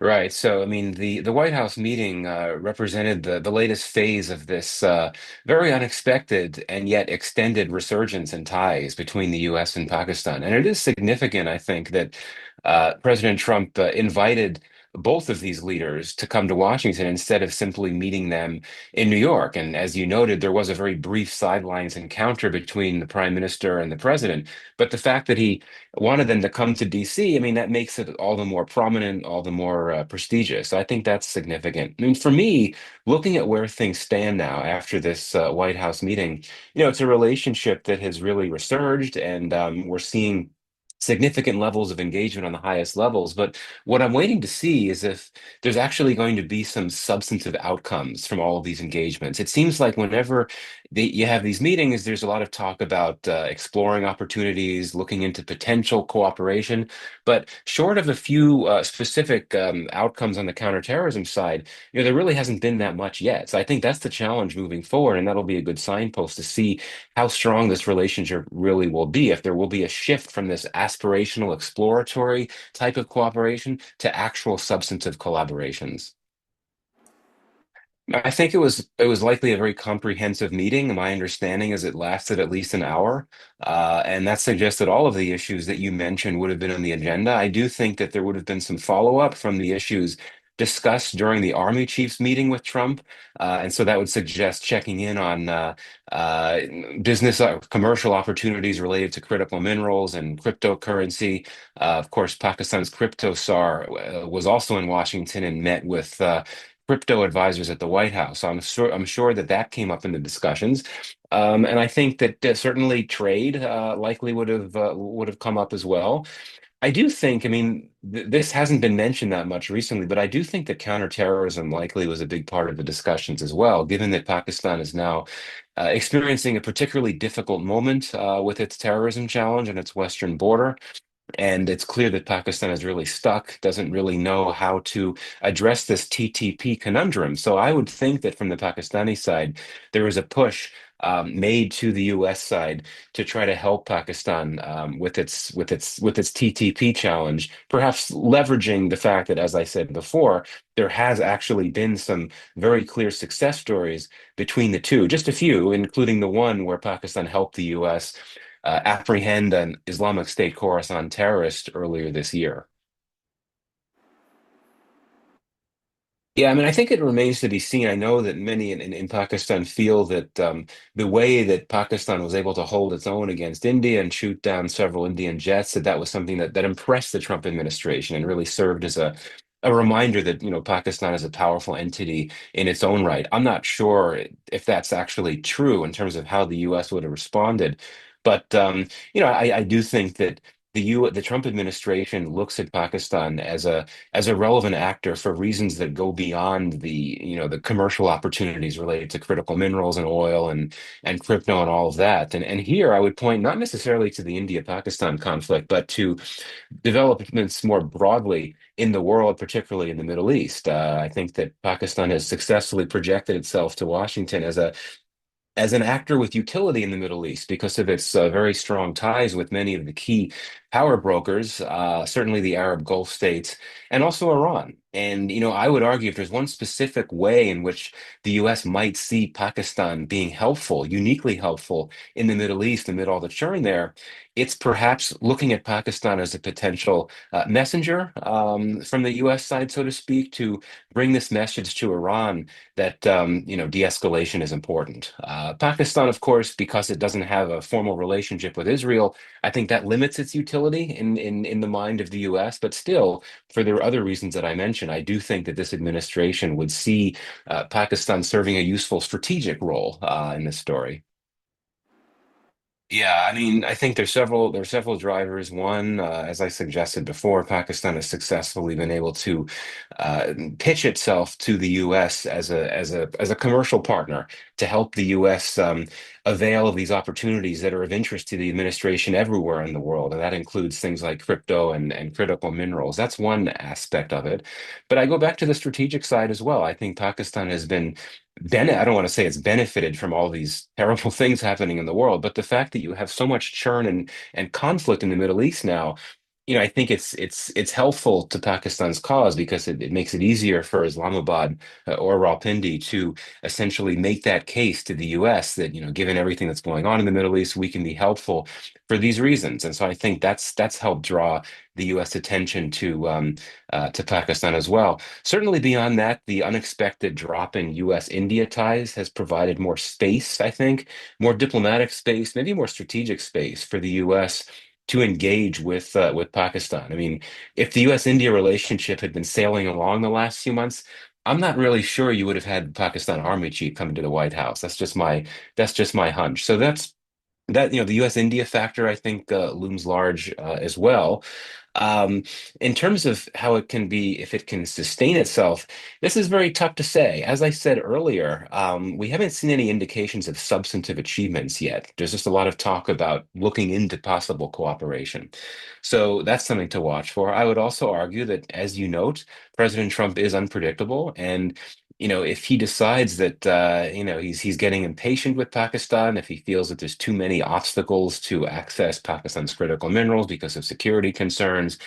Right. So, I mean, the White House meeting represented the latest phase of this very unexpected and yet extended resurgence in ties between the U.S. and Pakistan. And it is significant, I think, that President Trump invited both of these leaders to come to Washington instead of simply meeting them in New York. And as you noted, there was a very brief sidelines encounter between the prime minister and the president. But the fact that he wanted them to come to DC, I mean, that makes it all the more prominent, all the more prestigious. I think that's significant. I mean, for me, looking at where things stand now after this White House meeting, it's a relationship that has really resurged, and we're seeing significant levels of engagement on the highest levels. But what I'm waiting to see is if there's actually going to be some substantive outcomes from all of these engagements. It seems like whenever you have these meetings, there's a lot of talk about exploring opportunities, looking into potential cooperation. But short of a few specific outcomes on the counterterrorism side, there really hasn't been that much yet. So I think that's the challenge moving forward, and that'll be a good signpost to see how strong this relationship really will be. If there will be a shift from this aspirational, exploratory type of cooperation to actual substantive collaborations. I think it was likely a very comprehensive meeting. My understanding is it lasted at least an hour, and that suggests that all of the issues that you mentioned would have been on the agenda. I do think that there would have been some follow-up from the issues discussed during the Army chiefs meeting with Trump, and so that would suggest checking in on uh, business commercial opportunities related to critical minerals and cryptocurrency. Of course, Pakistan's crypto czar was also in Washington and met with crypto advisors at the White House. So I'm sure that that came up in the discussions, and I think that certainly trade likely would have come up as well. I do think, I mean, this hasn't been mentioned that much recently, but I do think that counterterrorism likely was a big part of the discussions as well, given that Pakistan is now experiencing a particularly difficult moment with its terrorism challenge on its western border. And it's clear that Pakistan is really stuck, doesn't really know how to address this TTP conundrum. So I would think that from the Pakistani side, there is a push made to the U.S. side to try to help Pakistan with its TTP challenge, perhaps leveraging the fact that, as I said before, there has actually been some very clear success stories between the two, just a few, including the one where Pakistan helped the U.S. Apprehend an Islamic State Khorasan terrorist earlier this year. Yeah, I mean, I think it remains to be seen. I know that many in Pakistan feel that the way that Pakistan was able to hold its own against India and shoot down several Indian jets, that was something that impressed the Trump administration and really served as a reminder that, Pakistan is a powerful entity in its own right. I'm not sure if that's actually true in terms of how the U.S. would have responded. But I do think that the Trump administration looks at Pakistan as a relevant actor for reasons that go beyond the commercial opportunities related to critical minerals and oil and crypto and all of that. And here I would point not necessarily to the India-Pakistan conflict, but to developments more broadly in the world, particularly in the Middle East. I think that Pakistan has successfully projected itself to Washington as an actor with utility in the Middle East because of its very strong ties with many of the key power brokers, certainly the Arab Gulf states, and also Iran. And, I would argue if there's one specific way in which the US might see Pakistan being helpful, uniquely helpful in the Middle East amid all the churn there, it's perhaps looking at Pakistan as a potential messenger from the US side, so to speak, to bring this message to Iran that de-escalation is important. Pakistan, of course, because it doesn't have a formal relationship with Israel, I think that limits its utility in the mind of the U.S. But still, for the other reasons that I mentioned, I do think that this administration would see Pakistan serving a useful strategic role in this story. Yeah, I mean, I think there's several drivers. One, as I suggested before, Pakistan has successfully been able to pitch itself to the U.S. as a commercial partner to help the U.S. Avail of these opportunities that are of interest to the administration everywhere in the world, and that includes things like crypto and critical minerals. That's one aspect of it. But I go back to the strategic side as well. I think Pakistan has been I don't want to say it's benefited from all these terrible things happening in the world, but the fact that you have so much churn and conflict in the Middle East now, I think it's helpful to Pakistan's cause because it makes it easier for Islamabad or Rawalpindi to essentially make that case to the U.S. that, given everything that's going on in the Middle East, we can be helpful for these reasons. And so I think that's helped draw the U.S. attention to Pakistan as well. Certainly beyond that, the unexpected drop in U.S.-India ties has provided more space, I think, more diplomatic space, maybe more strategic space for the U.S. to engage with Pakistan. I mean, if the U.S.-India relationship had been sailing along the last few months, I'm not really sure you would have had the Pakistan Army chief come to the White House. That's just my hunch. So the U.S. India factor, I think, looms large as well. Um, in terms of how it can be, if it can sustain itself, this is very tough to say. As I said earlier, we haven't seen any indications of substantive achievements yet. There's just a lot of talk about looking into possible cooperation. So that's something to watch for. I would also argue that, as you note, President Trump is unpredictable, and if he decides that he's getting impatient with Pakistan, if he feels that there's too many obstacles to access Pakistan's critical minerals because of security concerns,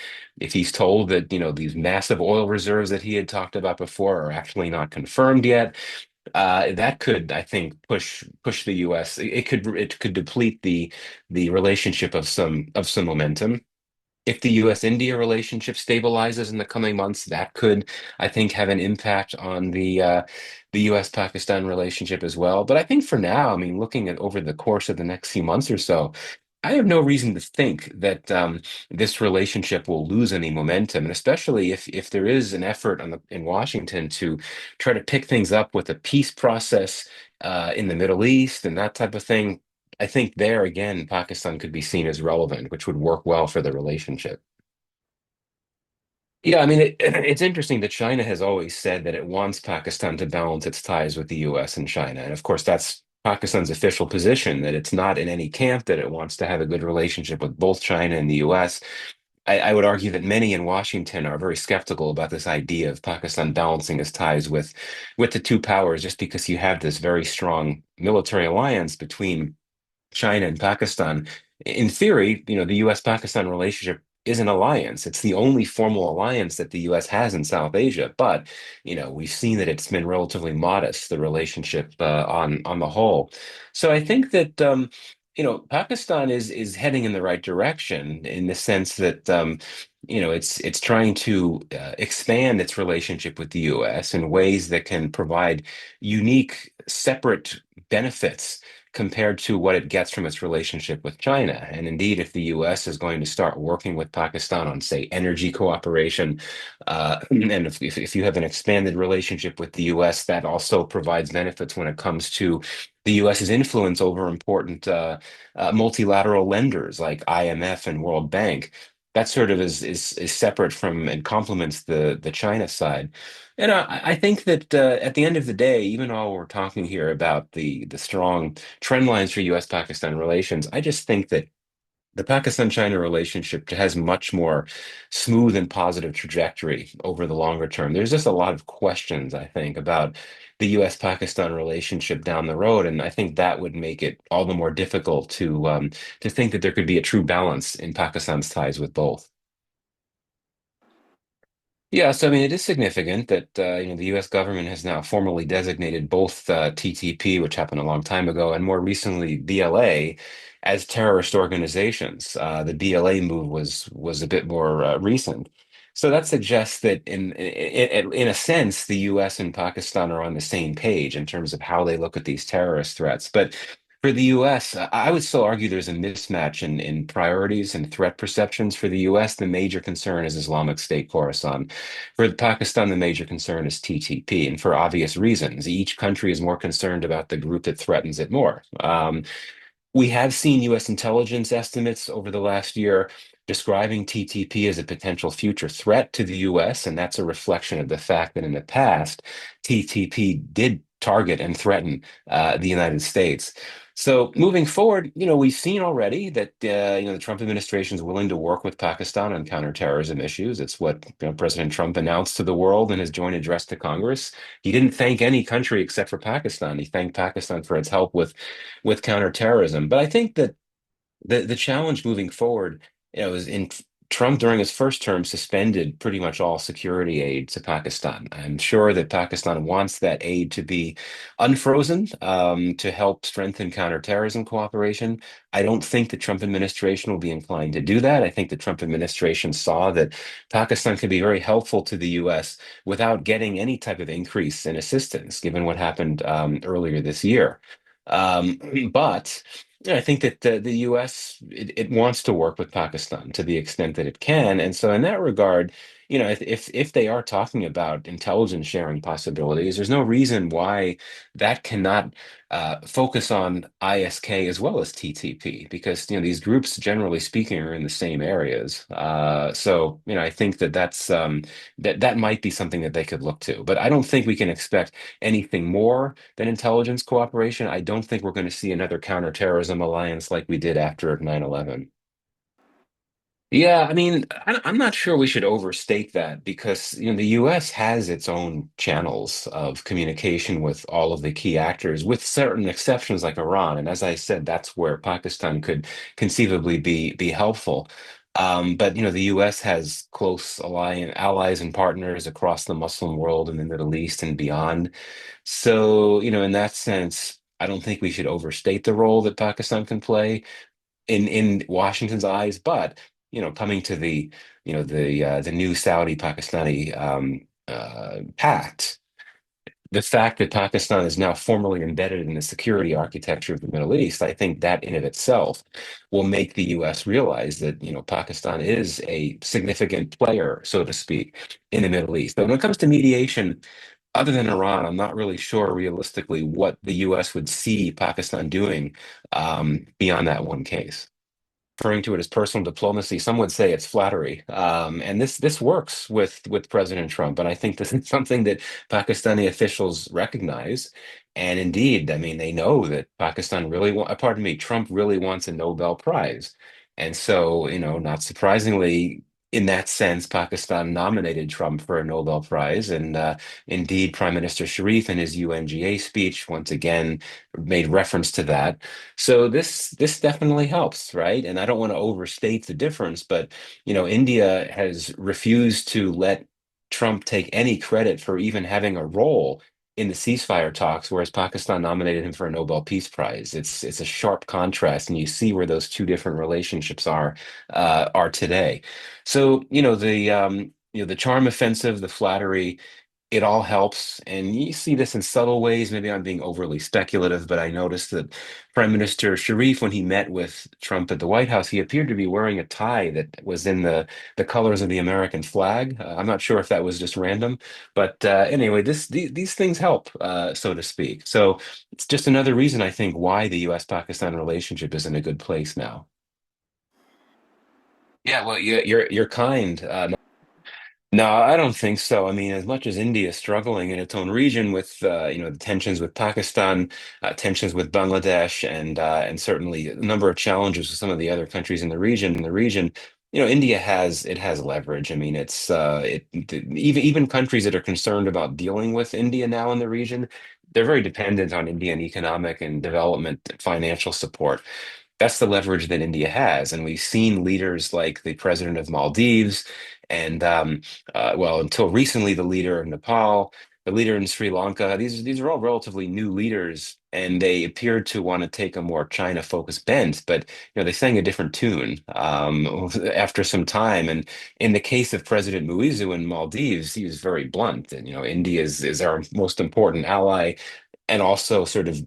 if he's told that these massive oil reserves that he had talked about before are actually not confirmed yet, that could, I think, push the U.S. It could deplete the relationship of some momentum. If the U.S.-India relationship stabilizes in the coming months, that could, I think, have an impact on the U.S.-Pakistan relationship as well. But I think for now, I mean, looking at over the course of the next few months or so, I have no reason to think that this relationship will lose any momentum, and especially if there is an effort in Washington to try to pick things up with a peace process in the Middle East and that type of thing. I think there again, Pakistan could be seen as relevant, which would work well for the relationship. Yeah, I mean, it's interesting that China has always said that it wants Pakistan to balance its ties with the US and China. And of course, that's Pakistan's official position, that it's not in any camp, that it wants to have a good relationship with both China and the US. I would argue that many in Washington are very skeptical about this idea of Pakistan balancing its ties with the two powers, just because you have this very strong military alliance between China and Pakistan. In theory, the U.S.-Pakistan relationship is an alliance. It's the only formal alliance that the U.S. has in South Asia. But, we've seen that it's been relatively modest, the relationship on the whole. So I think that Pakistan is heading in the right direction in the sense that it's trying to expand its relationship with the U.S. in ways that can provide unique, separate benefits compared to what it gets from its relationship with China. And indeed, if the US is going to start working with Pakistan on, say, energy cooperation, and if you have an expanded relationship with the US, that also provides benefits when it comes to the US's influence over important multilateral lenders like IMF and World Bank. That sort of is separate from and complements the China side. And I think that at the end of the day, even while we're talking here about the strong trend lines for U.S.-Pakistan relations, I just think that the Pakistan-China relationship has much more smooth and positive trajectory over the longer term. There's just a lot of questions, I think, about the U.S.-Pakistan relationship down the road, and I think that would make it all the more difficult to think that there could be a true balance in Pakistan's ties with both. Yeah, so I mean, it is significant that the U.S. government has now formally designated both TTP, which happened a long time ago, and more recently BLA as terrorist organizations. The BLA move was a bit more recent, so that suggests that in a sense, the U.S. and Pakistan are on the same page in terms of how they look at these terrorist threats. But for the U.S., I would still argue there's a mismatch in priorities and threat perceptions. For the U.S., the major concern is Islamic State Khorasan. For Pakistan, the major concern is TTP, and for obvious reasons. Each country is more concerned about the group that threatens it more. We have seen U.S. intelligence estimates over the last year describing TTP as a potential future threat to the U.S., and that's a reflection of the fact that in the past, TTP did target and threaten the United States. So moving forward, we've seen already that the Trump administration is willing to work with Pakistan on counterterrorism issues. It's what President Trump announced to the world in his joint address to Congress. He didn't thank any country except for Pakistan. He thanked Pakistan for its help with counterterrorism. But I think that the challenge moving forward, is in Trump, during his first term, suspended pretty much all security aid to Pakistan. I'm sure that Pakistan wants that aid to be unfrozen, to help strengthen counterterrorism cooperation. I don't think the Trump administration will be inclined to do that. I think the Trump administration saw that Pakistan could be very helpful to the U.S. without getting any type of increase in assistance, given what happened earlier this year. Um, but yeah, I think that the U.S. It wants to work with Pakistan to the extent that it can, and so in that regard, if they are talking about intelligence sharing possibilities, there's no reason why that cannot focus on ISK as well as TTP, because these groups, generally speaking, are in the same areas. So I think that that might be something that they could look to, but I don't think we can expect anything more than intelligence cooperation. I don't think we're going to see another counterterrorism alliance like we did after 9/11. Yeah, I mean, I'm not sure we should overstate that because the U.S. has its own channels of communication with all of the key actors, with certain exceptions like Iran. And as I said, that's where Pakistan could conceivably be helpful. But the U.S. has close allies and partners across the Muslim world and the Middle East and beyond. So, in that sense, I don't think we should overstate the role that Pakistan can play in Washington's eyes, but coming to the new Saudi-Pakistani pact, the fact that Pakistan is now formally embedded in the security architecture of the Middle East, I think that in of itself will make the U.S. realize that Pakistan is a significant player, so to speak, in the Middle East. But when it comes to mediation, other than Iran, I'm not really sure realistically what the U.S. would see Pakistan doing beyond that one case. Referring to it as personal diplomacy, some would say it's flattery, and this works with President Trump, and I think this is something that Pakistani officials recognize. And indeed, I mean, they know that pardon me, Trump really wants a Nobel Prize, and so not surprisingly. In that sense, Pakistan nominated Trump for a Nobel Prize, and indeed, Prime Minister Sharif in his UNGA speech once again made reference to that. So this definitely helps, right? And I don't want to overstate the difference, but India has refused to let Trump take any credit for even having a role in the ceasefire talks, whereas Pakistan nominated him for a Nobel Peace Prize. It's a sharp contrast, and you see where those two different relationships are today. So the charm offensive, the flattery, it all helps. And you see this in subtle ways. Maybe I'm being overly speculative, but I noticed that Prime Minister Sharif, when he met with Trump at the White House, he appeared to be wearing a tie that was in the colors of the American flag. I'm not sure if that was just random, but anyway, these things help, so to speak. So it's just another reason I think why the U.S.-Pakistan relationship is in a good place now. Yeah, well, you're kind. No, I don't think so. I mean, as much as India is struggling in its own region with the tensions with Pakistan, tensions with Bangladesh, and certainly a number of challenges with some of the other countries in the region, India has leverage. I mean, even countries that are concerned about dealing with India now in the region, they're very dependent on Indian economic and development financial support. That's the leverage that India has. And we've seen leaders like the president of Maldives and, well, until recently, the leader of Nepal, the leader in Sri Lanka. These are all relatively new leaders, and they appeared to want to take a more China-focused bent, but they sang a different tune after some time. And in the case of President Muizu in Maldives, he was very blunt. And India is our most important ally, and also sort of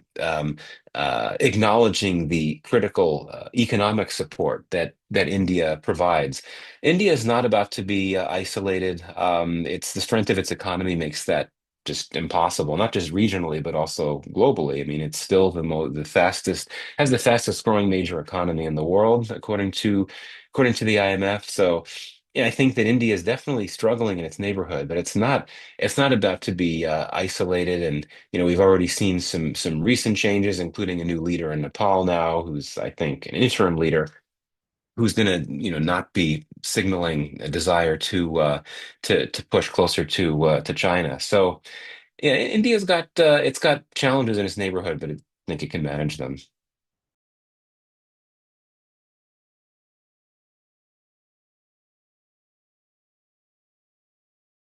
acknowledging the critical economic support that India provides. India is not about to be isolated. It's the strength of its economy makes that just impossible, not just regionally, but also globally. I mean, it's still the fastest has the fastest growing major economy in the world, according to the IMF. So. Yeah, I think that India is definitely struggling in its neighborhood, but it's not about to be isolated. And we've already seen some recent changes, including a new leader in Nepal now, who's I think an interim leader, who's going to not be signaling a desire to push closer to China. So yeah, India's got it's got challenges in its neighborhood, but I think it can manage them.